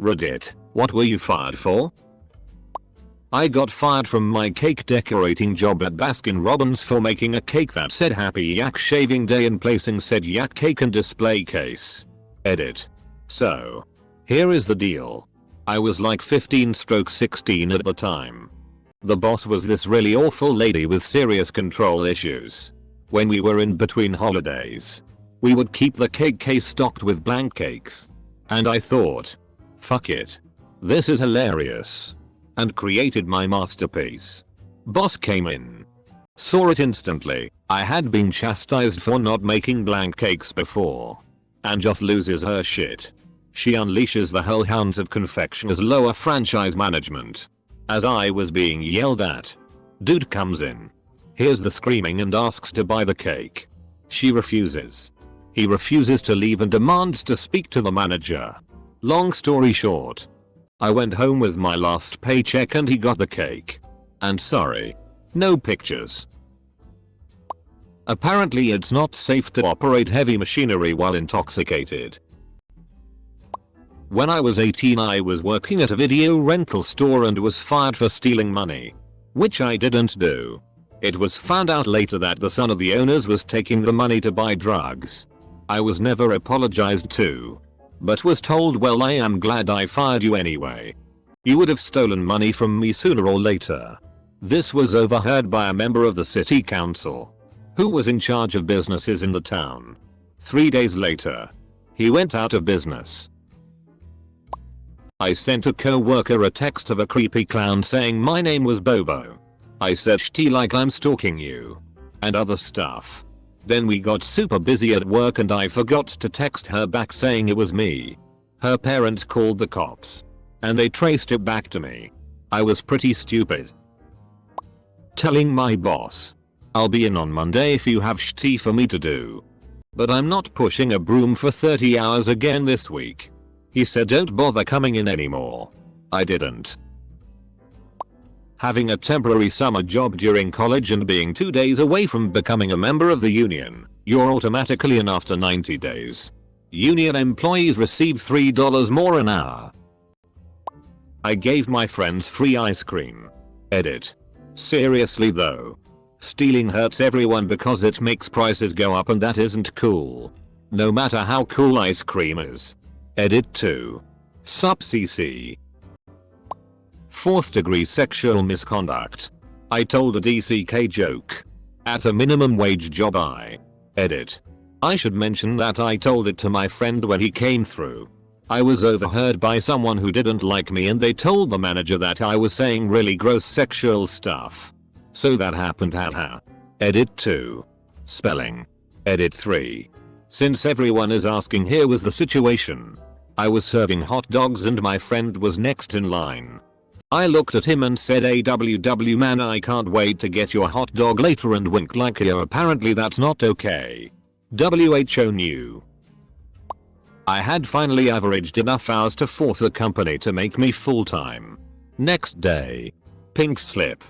Reddit, what were you fired for? I got fired from my cake decorating job at Baskin Robbins for making a cake that said Happy Yak Shaving Day and placing said yak cake in display case. Edit. So, here is the deal. I was like 15/16 at the time. The boss was this really awful lady with serious control issues. When we were in between holidays, we would keep the cake case stocked with blank cakes. And I thought, fuck it. This is hilarious. And created my masterpiece. Boss came in. Saw it instantly. I had been chastised for not making blank cakes before. And just loses her shit. She unleashes the hellhounds of confectioner's lower franchise management. As I was being yelled at. Dude comes in. Hears the screaming and asks to buy the cake. She refuses. He refuses to leave and demands to speak to the manager. Long story short. I went home with my last paycheck and he got the cake. And sorry. No pictures. Apparently it's not safe to operate heavy machinery while intoxicated. When I was 18 I was working at a video rental store and was fired for stealing money. Which I didn't do. It was found out later that the son of the owners was taking the money to buy drugs. I was never apologized to. But was told, well, I am glad I fired you anyway. You would have stolen money from me sooner or later. This was overheard by a member of the city council, who was in charge of businesses in the town. 3 days later, he went out of business. I sent a co-worker a text of a creepy clown saying my name was Bobo. I said shti like I'm stalking you. And other stuff. Then we got super busy at work and I forgot to text her back saying it was me. Her parents called the cops. And they traced it back to me. I was pretty stupid. Telling my boss. I'll be in on Monday if you have shti for me to do. But I'm not pushing a broom for 30 hours again this week. He said don't bother coming in anymore. I didn't. Having a temporary summer job during college and being 2 days away from becoming a member of the union, you're automatically in after 90 days. Union employees receive $3 more an hour. I gave my friends free ice cream. Edit. Seriously though. Stealing hurts everyone because it makes prices go up and that isn't cool. No matter how cool ice cream is. Edit 2. Sup CC. 4th degree sexual misconduct. I told a DCK joke. At a minimum wage job Edit. I should mention that I told it to my friend when he came through. I was overheard by someone who didn't like me and they told the manager that I was saying really gross sexual stuff. So that happened haha. Edit 2. Spelling. Edit 3. Since everyone is asking, here was the situation. I was serving hot dogs and my friend was next in line. I looked at him and said AWW man I can't wait to get your hot dog later and winked like yeah apparently that's not okay. WHO knew. I had finally averaged enough hours to force the company to make me full time. Next day. Pink slip.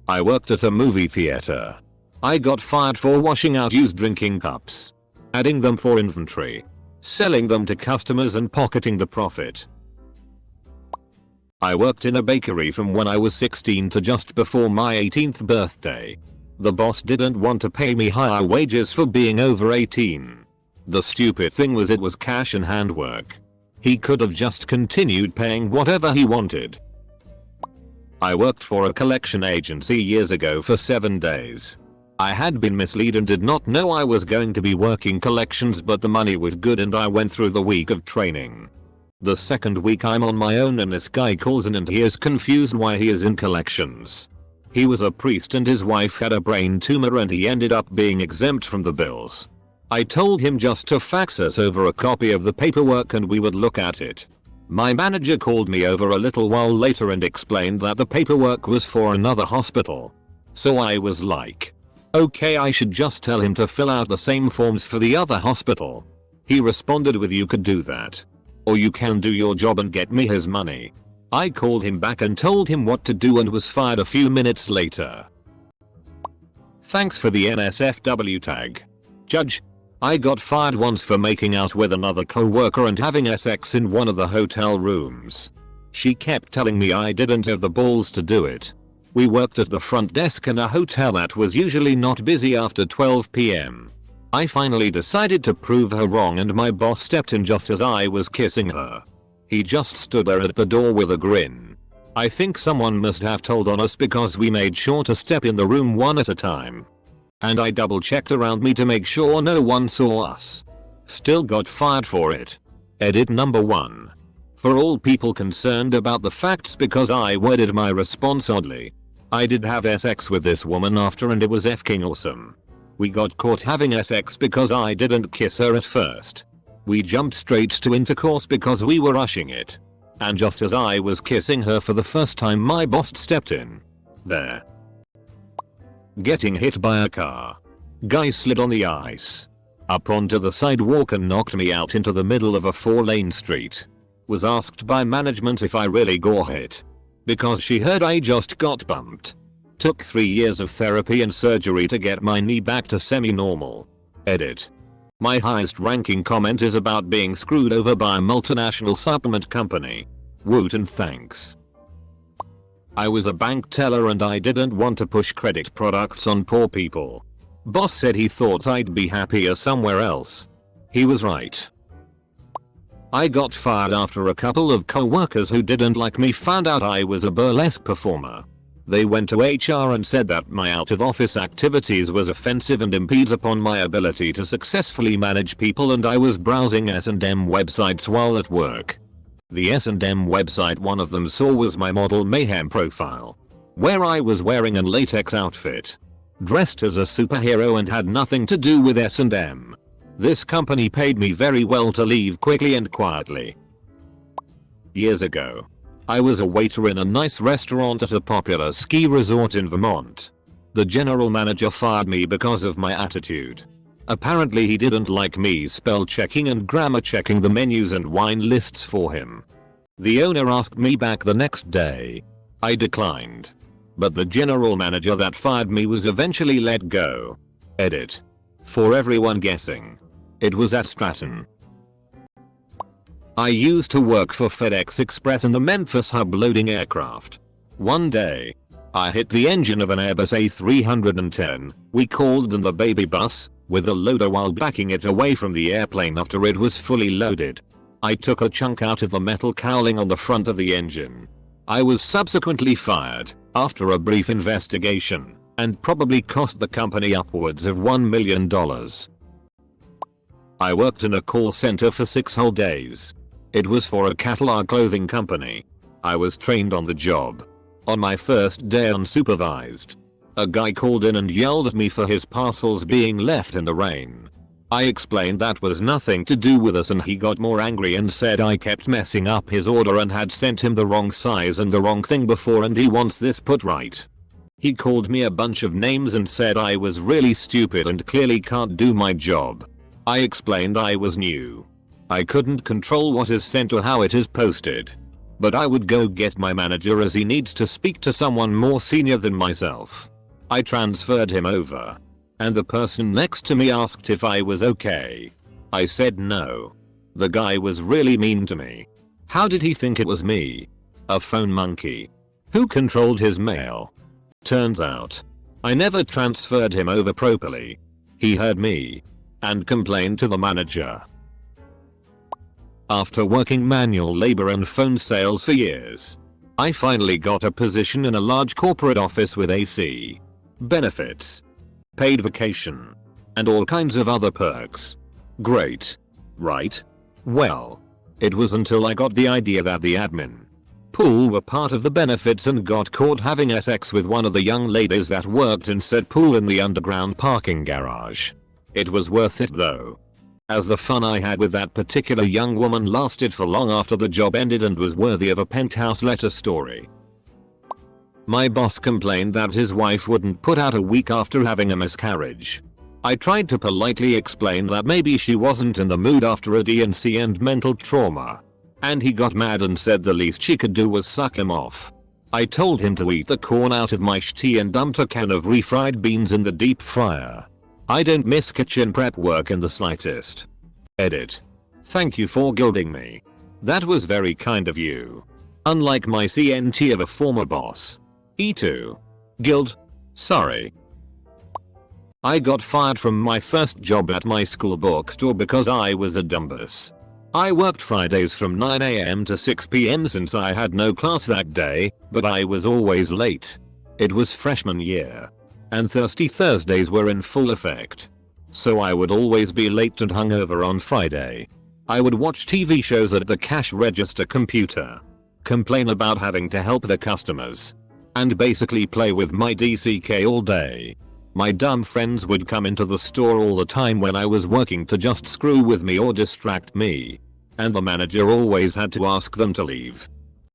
I worked at a movie theater. I got fired for washing out used drinking cups, adding them for inventory, selling them to customers and pocketing the profit. I worked in a bakery from when I was 16 to just before my 18th birthday. The boss didn't want to pay me higher wages for being over 18. The stupid thing was it was cash and handwork. He could have just continued paying whatever he wanted. I worked for a collection agency years ago for 7 days. I had been misled and did not know I was going to be working collections, but the money was good and I went through the week of training. The second week I'm on my own and this guy calls in and he is confused why he is in collections. He was a priest and his wife had a brain tumor and he ended up being exempt from the bills. I told him just to fax us over a copy of the paperwork and we would look at it. My manager called me over a little while later and explained that the paperwork was for another hospital. So I was like, okay, I should just tell him to fill out the same forms for the other hospital. He responded with, you could do that. Or you can do your job and get me his money. I called him back and told him what to do and was fired a few minutes later. Thanks for the NSFW tag. Judge. I got fired once for making out with another coworker and having sex in one of the hotel rooms. She kept telling me I didn't have the balls to do it. We worked at the front desk in a hotel that was usually not busy after 12 p.m. I finally decided to prove her wrong and my boss stepped in just as I was kissing her. He just stood there at the door with a grin. I think someone must have told on us because we made sure to step in the room one at a time. And I double checked around me to make sure no one saw us. Still got fired for it. Edit number 1. For all people concerned about the facts because I worded my response oddly. I did have sex with this woman after and it was f***ing awesome. We got caught having sex because I didn't kiss her at first. We jumped straight to intercourse because we were rushing it. And just as I was kissing her for the first time my boss stepped in. There. Getting hit by a car. Guy slid on the ice. Up onto the sidewalk and knocked me out into the middle of a 4-lane street. Was asked by management if I really got hit. Because she heard I just got bumped. Took 3 years of therapy and surgery to get my knee back to semi-normal. Edit. My highest ranking comment is about being screwed over by a multinational supplement company. Woot and thanks. I was a bank teller and I didn't want to push credit products on poor people. Boss said he thought I'd be happier somewhere else. He was right. I got fired after a couple of co-workers who didn't like me found out I was a burlesque performer. They went to HR and said that my out-of-office activities was offensive and impedes upon my ability to successfully manage people and I was browsing S&M websites while at work. The S&M website one of them saw was my Model Mayhem profile, where I was wearing a latex outfit, dressed as a superhero and had nothing to do with S&M. This company paid me very well to leave quickly and quietly. Years ago, I was a waiter in a nice restaurant at a popular ski resort in Vermont. The general manager fired me because of my attitude. Apparently he didn't like me spell checking and grammar checking the menus and wine lists for him. The owner asked me back the next day. I declined. But the general manager that fired me was eventually let go. Edit. For everyone guessing. It was at Stratton. I used to work for FedEx Express in the Memphis hub loading aircraft. One day, I hit the engine of an Airbus A310, we called them the baby bus, with a loader while backing it away from the airplane after it was fully loaded. I took a chunk out of the metal cowling on the front of the engine. I was subsequently fired, after a brief investigation, and probably cost the company upwards of $1 million. I worked in a call center for 6 whole days. It was for a catalog clothing company. I was trained on the job. On my first day unsupervised, a guy called in and yelled at me for his parcels being left in the rain. I explained that was nothing to do with us and he got more angry and said I kept messing up his order and had sent him the wrong size and the wrong thing before and he wants this put right. He called me a bunch of names and said I was really stupid and clearly can't do my job. I explained I was new. I couldn't control what is sent or how it is posted. But I would go get my manager as he needs to speak to someone more senior than myself. I transferred him over. And the person next to me asked if I was okay. I said no. The guy was really mean to me. How did he think it was me? A phone monkey. Who controlled his mail? Turns out, I never transferred him over properly. He heard me. And complained to the manager. After working manual labor and phone sales for years, I finally got a position in a large corporate office with AC, benefits, paid vacation, and all kinds of other perks. Great, right? Well, it was until I got the idea that the admin pool were part of the benefits and got caught having sex with one of the young ladies that worked in said pool in the underground parking garage. It was worth it though, as the fun I had with that particular young woman lasted for long after the job ended and was worthy of a penthouse letter story. My boss complained that his wife wouldn't put out a week after having a miscarriage. I tried to politely explain that maybe she wasn't in the mood after a D&C and mental trauma. And he got mad and said the least she could do was suck him off. I told him to eat the corn out of my tea and dumped a can of refried beans in the deep fryer. I don't miss kitchen prep work in the slightest. Edit. Thank you for gilding me. That was very kind of you. Unlike my CNT of a former boss. E2. Guild. Sorry. I got fired from my first job at my school bookstore because I was a dumbass. I worked Fridays from 9 AM to 6 PM since I had no class that day, but I was always late. It was freshman year. And Thirsty Thursdays were in full effect. So I would always be late and hungover on Friday. I would watch TV shows at the cash register computer, complain about having to help the customers, and basically play with my DCK all day. My dumb friends would come into the store all the time when I was working to just screw with me or distract me. And the manager always had to ask them to leave.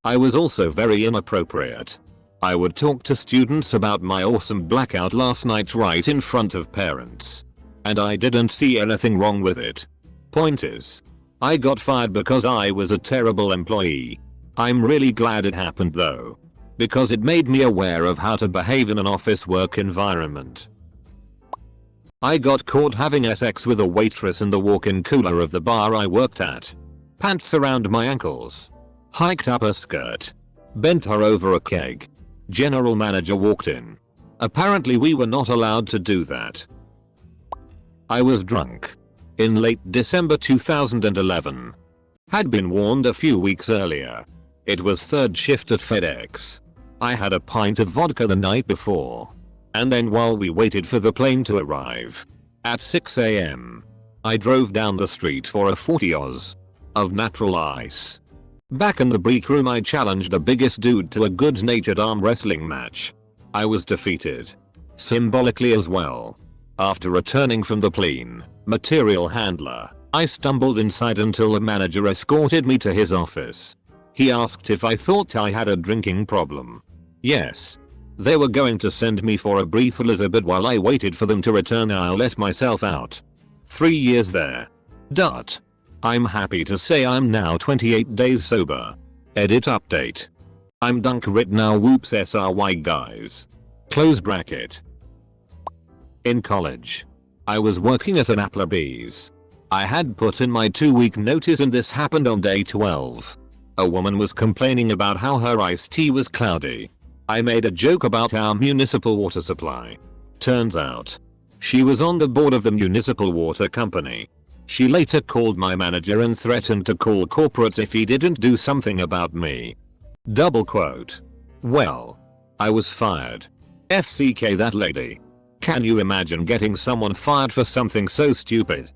I was also very inappropriate. I would talk to students about my awesome blackout last night right in front of parents. And I didn't see anything wrong with it. Point is, I got fired because I was a terrible employee. I'm really glad it happened though, because it made me aware of how to behave in an office work environment. I got caught having sex with a waitress in the walk-in cooler of the bar I worked at. Pants around my ankles. Hiked up her skirt. Bent her over a keg. General manager walked in. Apparently we were not allowed to do that. I was drunk. In late December 2011. Had been warned a few weeks earlier. It was third shift at FedEx. I had a pint of vodka the night before. And then while we waited for the plane to arrive, at 6 AM, I drove down the street for a 40 Oz of natural ice. Back in the break room I challenged the biggest dude to a good-natured arm wrestling match. I was defeated. Symbolically as well. After returning from the plane, material handler, I stumbled inside until the manager escorted me to his office. He asked if I thought I had a drinking problem. Yes. They were going to send me for a breathalyzer, but while I waited for them to return I let myself out. 3 years there. I'm happy to say I'm now 28 days sober. Edit update. I'm dunk rit now, whoops SRY guys. Close bracket. In college, I was working at an Applebee's. I had put in my 2-week notice and this happened on day 12. A woman was complaining about how her iced tea was cloudy. I made a joke about our municipal water supply. Turns out, she was on the board of the municipal water company. She later called my manager and threatened to call corporate if he didn't do something about me. Double quote. Well, I was fired. FCK that lady. Can you imagine getting someone fired for something so stupid?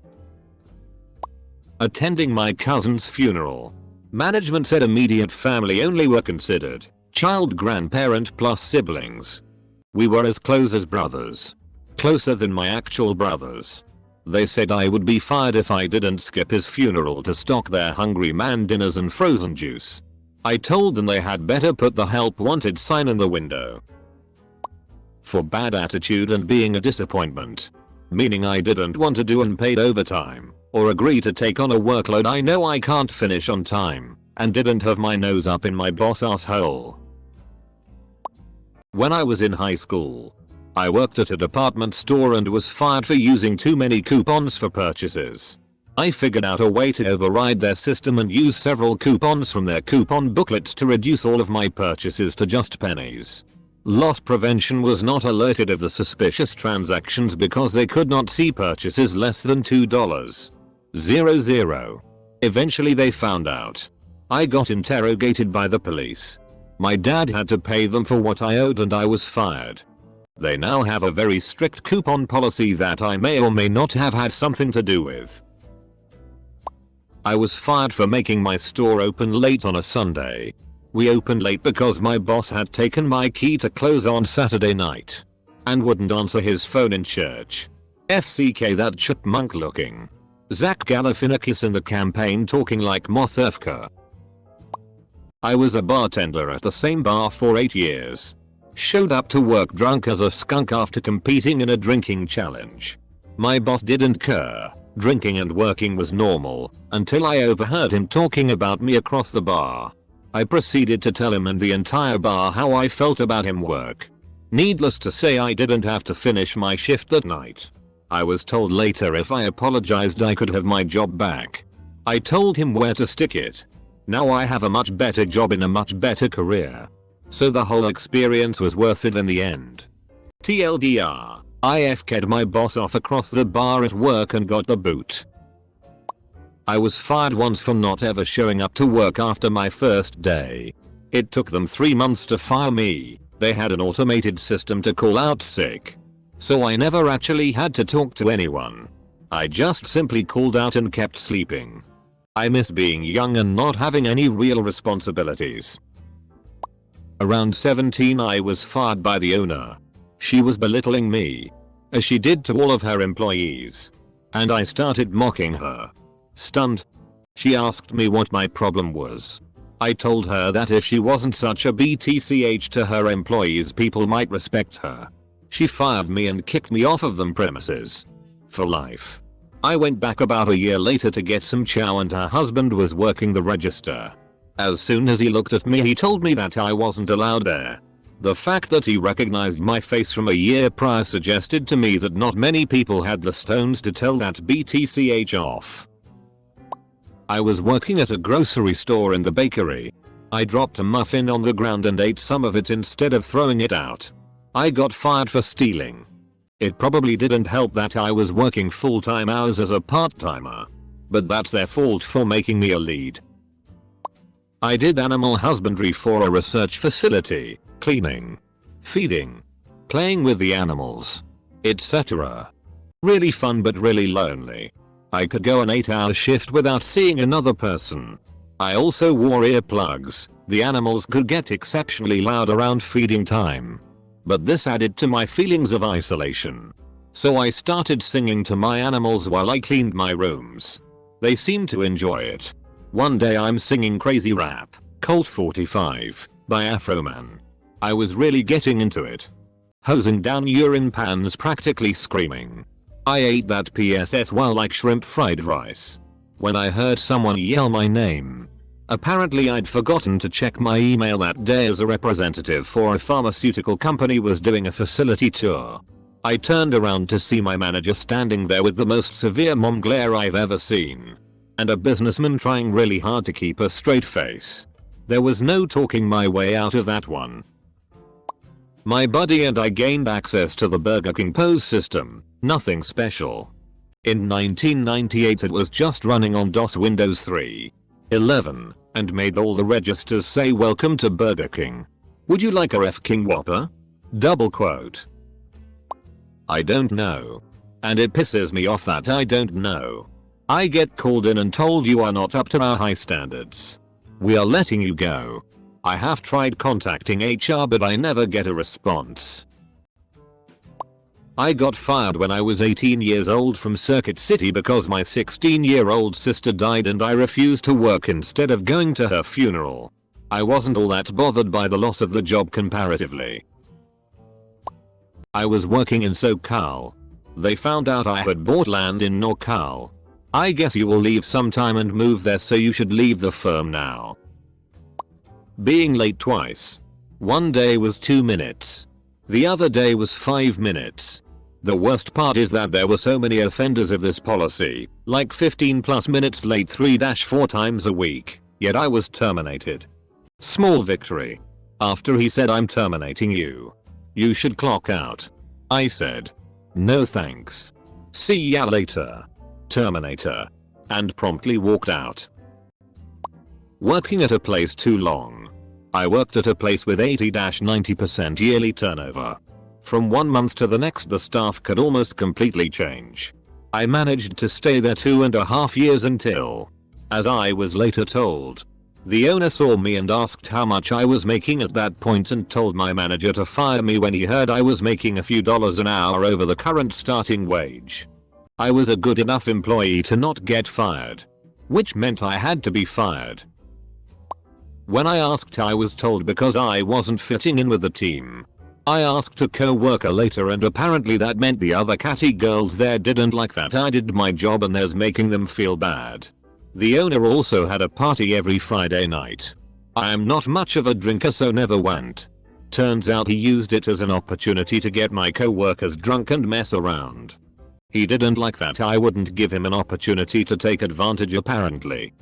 Attending my cousin's funeral. Management said immediate family only were considered. Child, grandparent plus siblings. We were as close as brothers. Closer than my actual brothers. They said I would be fired if I didn't skip his funeral to stock their hungry man dinners and frozen juice. I told them they had better put the help wanted sign in the window. For bad attitude and being a disappointment. Meaning I didn't want to do unpaid overtime, or agree to take on a workload I know I can't finish on time, and didn't have my nose up in my boss' asshole. When I was in high school, I worked at a department store and was fired for using too many coupons for purchases. I figured out a way to override their system and use several coupons from their coupon booklets to reduce all of my purchases to just pennies. Loss prevention was not alerted of the suspicious transactions because they could not see purchases less than $2.00. Eventually they found out. I got interrogated by the police. My dad had to pay them for what I owed and I was fired. They now have a very strict coupon policy that I may or may not have had something to do with. I was fired for making my store open late on a Sunday. We opened late because my boss had taken my key to close on Saturday night. And wouldn't answer his phone in church. FCK that chipmunk looking. Zach Galifianakis in the campaign talking like Mothefka. I was a bartender at the same bar for 8 years. Showed up to work drunk as a skunk after competing in a drinking challenge. My boss didn't care. Drinking and working was normal, until I overheard him talking about me across the bar. I proceeded to tell him and the entire bar how I felt about him work. Needless to say I didn't have to finish my shift that night. I was told later if I apologized I could have my job back. I told him where to stick it. Now I have a much better job in a much better career. So the whole experience was worth it in the end. TLDR, I FK'd my boss off across the bar at work and got the boot. I was fired once for not ever showing up to work after my first day. It took them 3 months to fire me. They had an automated system to call out sick. So I never actually had to talk to anyone. I just simply called out and kept sleeping. I miss being young and not having any real responsibilities. Around 17 I was fired by the owner. She was belittling me, as she did to all of her employees. And I started mocking her. Stunned, she asked me what my problem was. I told her that if she wasn't such a BTCH to her employees, people might respect her. She fired me and kicked me off of the premises. For life. I went back about a year later to get some chow and her husband was working the register. As soon as he looked at me he told me that I wasn't allowed there. The fact that he recognized my face from a year prior suggested to me that not many people had the stones to tell that BTCH off. I was working at a grocery store in the bakery. I dropped a muffin on the ground and ate some of it instead of throwing it out. I got fired for stealing. It probably didn't help that I was working full-time hours as a part-timer. But that's their fault for making me a lead. I did animal husbandry for a research facility, cleaning, feeding, playing with the animals, etc. Really fun but really lonely. I could go an 8-hour shift without seeing another person. I also wore earplugs. The animals could get exceptionally loud around feeding time. But this added to my feelings of isolation. So I started singing to my animals while I cleaned my rooms. They seemed to enjoy it. One day I'm singing Crazy Rap, Colt 45, by Afroman. I was really getting into it. Hosing down urine pans, practically screaming. I ate that PSS while like shrimp fried rice. When I heard someone yell my name. Apparently I'd forgotten to check my email that day as a representative for a pharmaceutical company was doing a facility tour. I turned around to see my manager standing there with the most severe mom glare I've ever seen. And a businessman trying really hard to keep a straight face. There was no talking my way out of that one. My buddy and I gained access to the Burger King POS system, nothing special. In 1998 it was just running on DOS Windows 3.11 and made all the registers say welcome to Burger King. Would you like a F King Whopper? Double quote. I don't know. And it pisses me off that I don't know. I get called in and told you are not up to our high standards. We are letting you go. I have tried contacting HR but I never get a response. I got fired when I was 18 years old from Circuit City because my 16-year-old sister died and I refused to work instead of going to her funeral. I wasn't all that bothered by the loss of the job comparatively. I was working in SoCal. They found out I had bought land in NorCal. I guess you will leave sometime and move there, so you should leave the firm now. Being late twice. One day was 2 minutes. The other day was 5 minutes. The worst part is that there were so many offenders of this policy, like 15+ minutes late 3-4 times a week, yet I was terminated. Small victory. After he said I'm terminating you. You should clock out. I said. No thanks. See ya later. Terminator. And promptly walked out. Working at a place too long. I worked at a place with 80-90% yearly turnover. From 1 month to the next the staff could almost completely change. I managed to stay there 2.5 years until, as I was later told, the owner saw me and asked how much I was making at that point and told my manager to fire me when he heard I was making a few dollars an hour over the current starting wage. I was a good enough employee to not get fired, which meant I had to be fired. When I asked, I was told because I wasn't fitting in with the team. I asked a co-worker later and apparently that meant the other catty girls there didn't like that I did my job and there's making them feel bad. The owner also had a party every Friday night. I am not much of a drinker so never went. Turns out he used it as an opportunity to get my co-workers drunk and mess around. He didn't like that I wouldn't give him an opportunity to take advantage apparently.